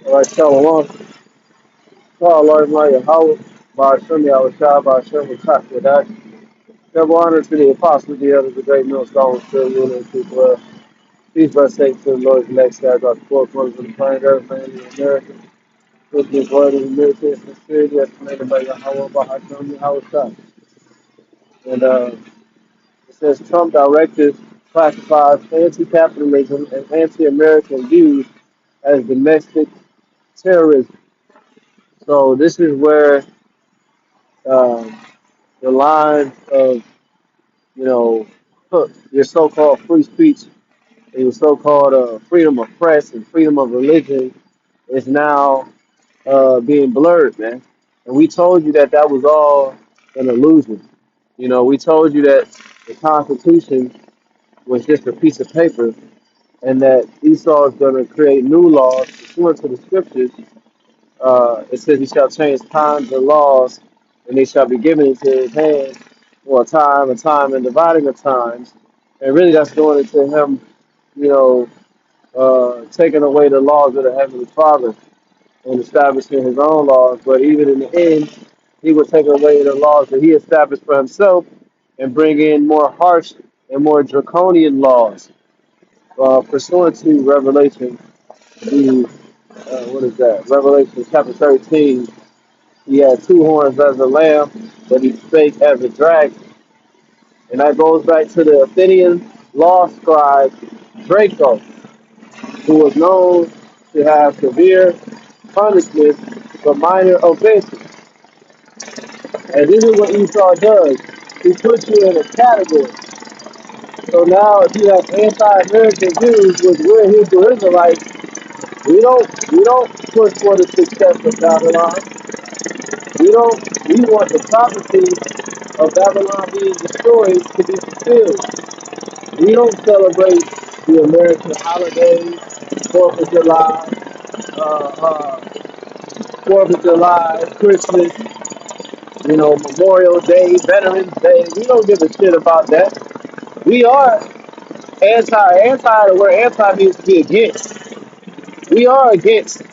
All right, Shalom. Call Lord Maya Howard. Bashim Yahushua, Bashim Wakash. Double honor to the apostle, the elders, the great millstone, still ruling people. Peace by sake to the Lord's next guys out the four corners of the planet Earth, man, in America. With the word of humility and sincerity, as commanded by Yahweh, Bahashim Yahushua. And it says Trump directive classifies anti-capitalism and anti-American views as domestic terrorism. So this is where um, the line of, you know, your so-called free speech and your so-called freedom of press and freedom of religion is now being blurred, man. And we told you that that was all an illusion. You know, we told you that the Constitution was just a piece of paper and that Esau is going to create new laws pursuant to the scriptures. It says he shall change times and laws, and they shall be given into his hand for a time, and dividing of times. And really, that's going into him, you know, taking away the laws of the Heavenly Father and establishing his own laws. But even in the end, he will take away the laws that he established for himself and bring in more harsh and more draconian laws, pursuant to Revelation, the what is that? Revelation chapter 13. He had two horns as a lamb, but he spake as a dragon. And that goes back to the Athenian law scribe Draco, who was known to have severe punishment for minor offenses. And this is what Esau does. He puts you in a category. So now if you have anti-American views, which we're Hebrew Israelites, we don't push for the success of Babylon. We want the prophecy of Babylon being destroyed to be fulfilled. We don't celebrate the American holidays, 4th of July, uh, uh, 4th of July, Christmas, Memorial Day, Veterans Day. We don't give a shit about that. We are anti, where anti means to be against. We are against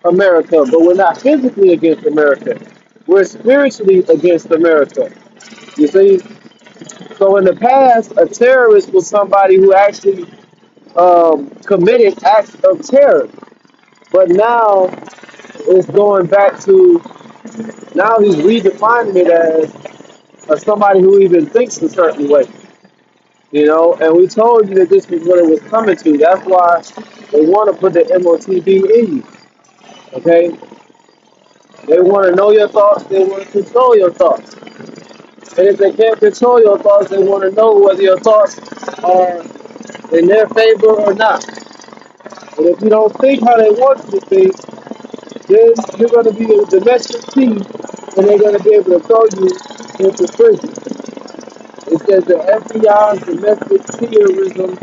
America, but we're not physically against America. We're spiritually against America. You see? So in the past, a terrorist was somebody who actually committed acts of terror. But now it's going back to, now he's redefining it as somebody who even thinks a certain way. And we told you that this was what it was coming to. That's why they want to put the MOTB in you. Okay? They want to know your thoughts, they want to control your thoughts. And if they can't control your thoughts, they want to know whether your thoughts are in their favor or not. And if you don't think how they want you to think, then you're going to be a domestic thief and they're going to be able to throw you into prison. It says the FBI's domestic terrorism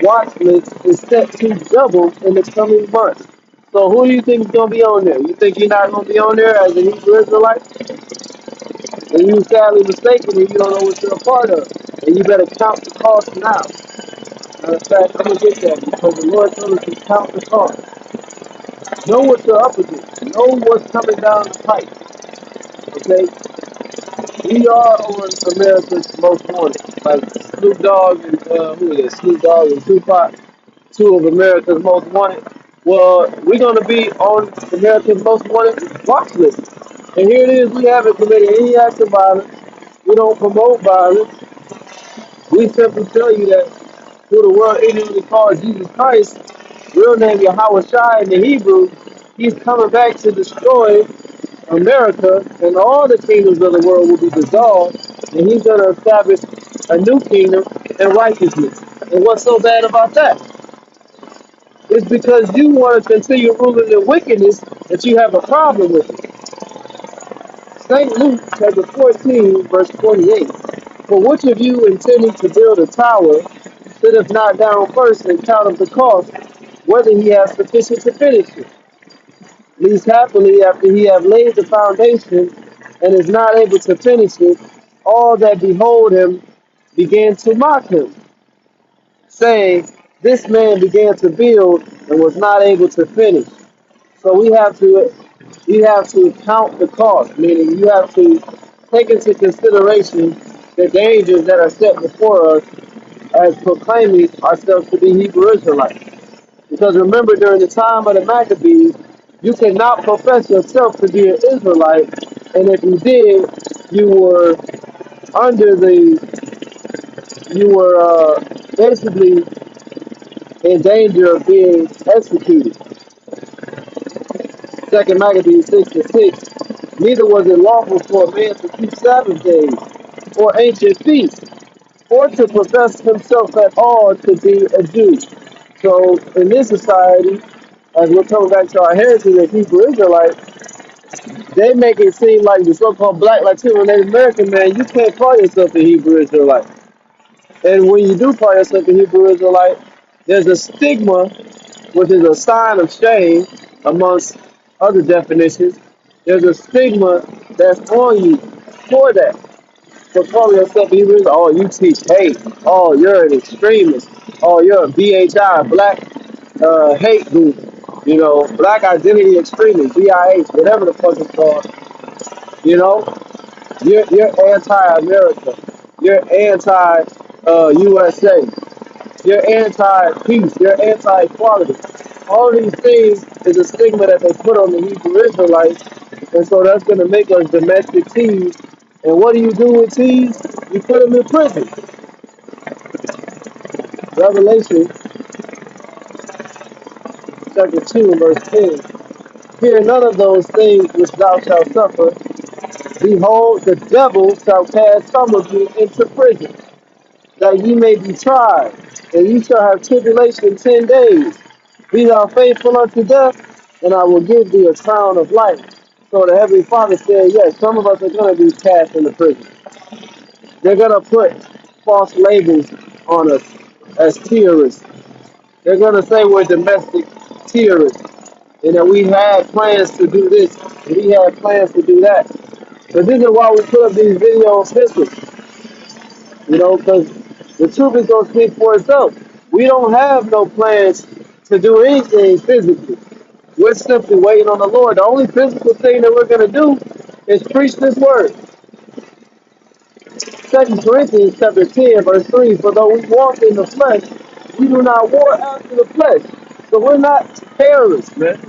watch list is set to double in the coming months. So who do you think is going to be on there? You think you're not going to be on there as a Hebrew Israelite? And you sadly mistaken and you don't know what you're a part of. And you better count the cost now. Matter of fact, I'm going to get that because the Lord told us to count the cost. Know what you're up against. Know what's coming down the pipe. Okay? We are on America's Most Wanted. Like Snoop Dogg and who is it? Snoop Dogg and Tupac, two of America's Most Wanted. Well, we're gonna be on America's Most Wanted watch list. And here it is, we haven't committed any act of violence. We don't promote violence. We simply tell you that who the world ignorantly calls Jesus Christ, real name Yahweh Shai in the Hebrew, he's coming back to destroy America, and all the kingdoms of the world will be dissolved, and he's going to establish a new kingdom and righteousness. And what's so bad about that? It's because you want to continue ruling in wickedness that you have a problem with it. St. Luke chapter 14, verse 28. For which of you intending to build a tower sitteth not down first and counteth the cost, whether he has sufficient to finish it? Least happily, after he have laid the foundation and is not able to finish it, all that behold him began to mock him, saying, this man began to build and was not able to finish. So we have to count the cost, meaning you have to take into consideration the dangers that are set before us as proclaiming ourselves to be Hebrew Israelites. Because remember, during the time of the Maccabees, you could not profess yourself to be an Israelite, and if you did, you were under the, you were basically in danger of being executed. Second Maccabees 6:6. Neither was it lawful for a man to keep Sabbath days or ancient feasts, or to profess himself at all to be a Jew. So in this society, as we're coming back to our heritage as Hebrew Israelites, they make it seem like the so-called Black, Latino, and Native American man, you can't call yourself a Hebrew Israelite. And when you do call yourself a Hebrew Israelite, there's a stigma, which is a sign of shame, amongst other definitions. There's a stigma that's on you for that. For calling yourself a Hebrew Israelite, oh, you teach hate. Oh, you're an extremist. Oh, you're a BHI, Black hate group. You know, Black Identity Extremist, BIH, whatever the fuck it's called. You know, you're anti-America. You're anti-USA. You're anti-peace. You're anti-equality. All of these things is a stigma that they put on the Hebrew Israelites, and so that's going to make us domestic thieves. And what do you do with thieves? You put them in prison. Revelation chapter 2 and verse 10. Fear none of those things which thou shalt suffer. Behold, the devil shall cast some of you into prison, that ye may be tried, and ye shall have tribulation 10 days. Be thou faithful unto death, and I will give thee a crown of life. So the Heavenly Father said, yes, some of us are going to be cast into prison. They're going to put false labels on us as terrorists. They're going to say we're domestic terrorists, and that we had plans to do this, and we had plans to do that. But this is why we put up these video pictures. Because the truth is going to speak for itself. We don't have no plans to do anything physically. We're simply waiting on the Lord. The only physical thing that we're going to do is preach this word. 2 Corinthians chapter 10, verse 3, for though we walk in the flesh, we do not war after the flesh. So we're not terrorists, man.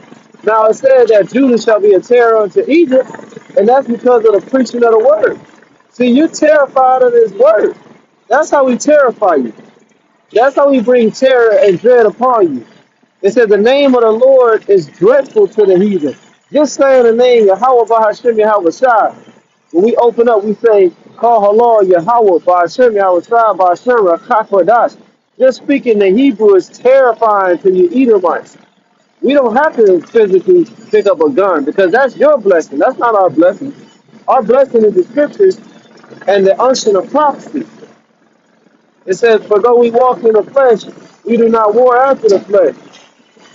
Now it says that Judah shall be a terror unto Egypt, and that's because of the preaching of the word. See, you're terrified of this word. That's how we terrify you. That's how we bring terror and dread upon you. It says the name of the Lord is dreadful to the heathen. Just saying the name Yahweh Bahashim Yahweh Shai. When we open up, we say, Call Halal Yahweh Bahashim Yahweh Shai Bahashim Rakakwadash. Just speaking the Hebrew is terrifying to you Edomites. We don't have to physically pick up a gun because that's your blessing. That's not our blessing. Our blessing is the scriptures and the unction of prophecy. It says, for though we walk in the flesh, we do not war after the flesh.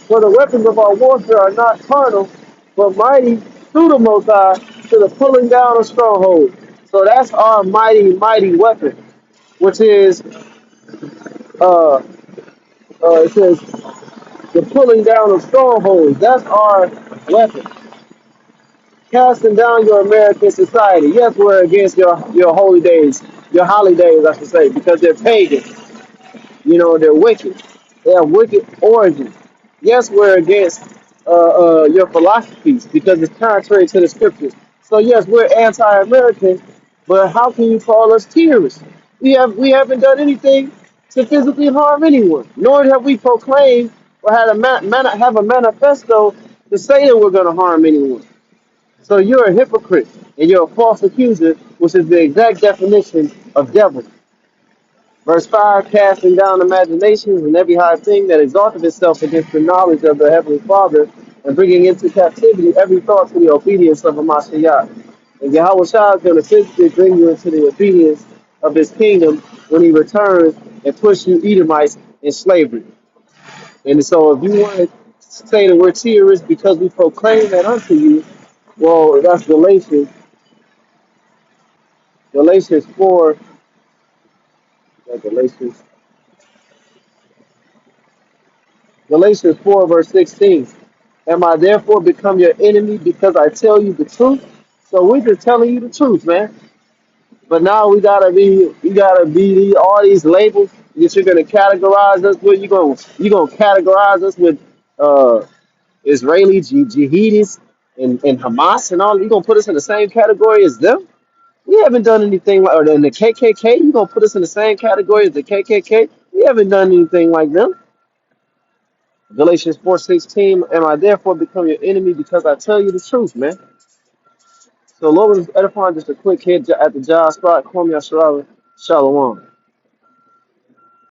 For the weapons of our warfare are not carnal, but mighty through the Most High to the pulling down of strongholds. So that's our mighty, mighty weapon, which is, uh, it says, the pulling down of strongholds. That's our weapon. Casting down your American society. Yes, we're against your holy days, your holidays, I should say, because they're pagan. They're wicked. They have wicked origins. Yes, we're against your philosophies because it's contrary to the scriptures. So yes, we're anti-American, but how can you call us terrorists? We haven't done anything to physically harm anyone, nor have we proclaimed or had have a manifesto to say that we're going to harm anyone. So you're a hypocrite and you're a false accuser, which is the exact definition of devil. Verse 5, casting down imaginations and every high thing that exalted itself against the knowledge of the Heavenly Father, and bringing into captivity every thought to the obedience of a Mashiach. And Yahweh Shah is going to physically bring you into the obedience of his kingdom when he returns and push you Edomites in slavery. And so if you want to say that we're terrorists because we proclaim that unto you, well, that's Galatians 4, Galatians Galatians 4, verse 16. Am I therefore become your enemy because I tell you the truth? So we're just telling you the truth, man. But now we gotta be all these labels that you're gonna categorize us with. You gonna categorize us with uh Israeli jihadis and Hamas and all. You gonna put us in the same category as them? We haven't done anything like, or in the KKK. You gonna put us in the same category as the KKK? We haven't done anything like them. Galatians 4:16. Am I therefore become your enemy because I tell you the truth, man? So Lord was edifying just a quick hit at the job spot. Kwame Yasharawa. Shalom.